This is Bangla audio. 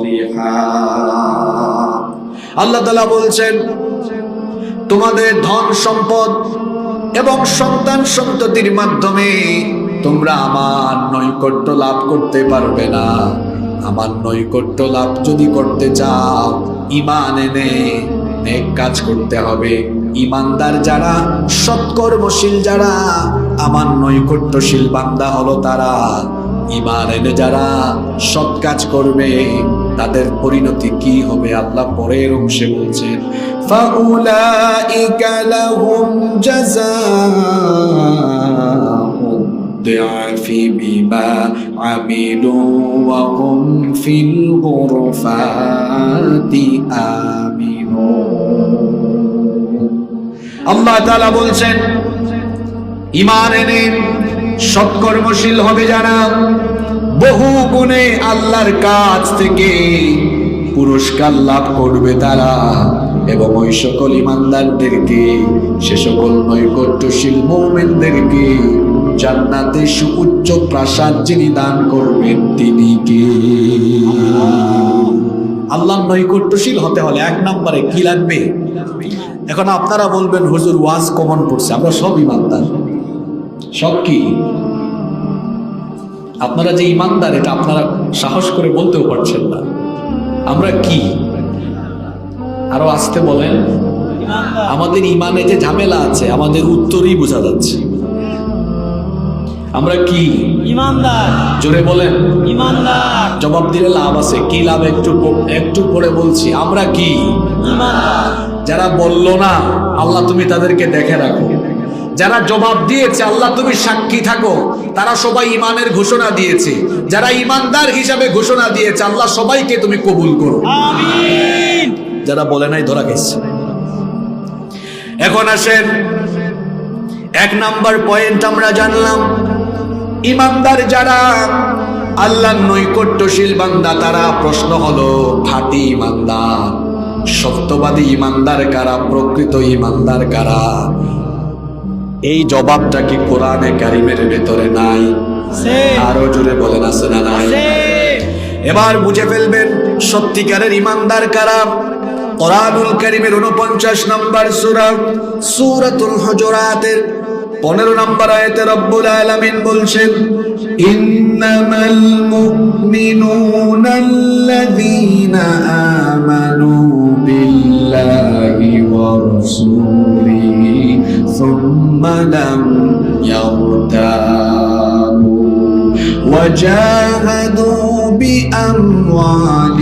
صالحا আল্লাহ তাআলা বলছেন তোমাদের ধন সম্পদ এবং সন্তান সন্ততির মাধ্যমে তোমরা আমার নৈকট্য লাভ করতে পারবে না। আমার নৈকট্য লাভ যদি করতে চাও ঈমান এনে নেক কাজ করতে হবে। ঈমানদার যারা, সৎকর্মশীল যারা, আমার নৈকট্যশীল বান্দা হলো তারা। ঈমান এনে যারা সৎ কাজ করবে তাদের পরিণতি কি হবে আল্লাহ পরের অংশে বলছেন, ফাউলাইকা লাহুম জাযাউদ দিআফি বিমা আমিলু ওয়া হুম ফিল গুরফাতি আমিনুন। আল্লাহ তাআলা বলছেন ঈমান এনে সৎকর্মশীল হবে যারা, বহু গুণে আল্লাহর কাছ থেকে পুরস্কার লাভ করবে তারা। এবং ওই সকল ঈমানদারদেরকে, সে সকল নৈকট্যশীল মুমিনদেরকে জান্নাতে সুউচ্চ প্রাসাদ যিনি দান করবেন তিনি কে? আল্লাহর নৈকট্যশীল হতে হলে এক নম্বরে কি লাগবে? এখন আপনারা বলবেন হুজুর ওয়াজ কমন পড়ছে, আমরা সব ঈমানদার। সব কি? আপনারা যে ঈমানদার এটা আপনারা সাহস করে বলতেও পারছেন না। আমরা কি? আরো আসতে বলেন। আমাদের ঈমানে যে ঝামেলা আছে আমাদের উত্তরই বোঝা যাচ্ছে। আমরা কি? ঈমানদার। জোরে বলেন। ঈমানদার। জবাব দিলে লাভ আছে। কি লাভ? একটু পরে বলছি। আমরা কি? ঈমানদার। যারা বলল না আল্লাহ তুমি তাদেরকে দেখে রাখো। যারা জবাব দিয়েছে আল্লাহ তুমি সাক্ষী থাকো, তারা সবাই ঈমানের ঘোষণা দিয়েছে। যারা ঈমানদার হিসাবে ঘোষণা দিয়েছে আল্লাহ সবাইকে তুমি কবুল করো, আমিন। যারা বলে নাই ধরা গেছে। এখন আসেন, এক নাম্বার পয়েন্ট আমরা জানলাম, ঈমানদার যারা, আল্লাহর নৈকট্যশীল বান্দা তারা। প্রশ্ন হলো খাঁটি ঈমানদার, সত্যবাদী ঈমানদার কারা, প্রকৃত ঈমানদার কারা? এই জবাবটা কি কোরআনে কারিমের ভেতরে নাই? আরো জোরে বলেন আছে না নাই? এবার বুঝে ফেলবেন সত্যিকারের ঈমানদার কারা। কোরআনুল কারিমের 49 নম্বর সূরা সূরাতুল হুজুরাতের 15 নম্বর আয়াতে রব্বুল আলামিন বলছেন, ইন্নামাল মুমিনুনাল্লাযীনা আমানু বিল্লাহি ওয়া রাসূলিহি সুম্মা লাম ইয়ারতাবু ওয়া জাহাদু বিআমওয়ালিহিম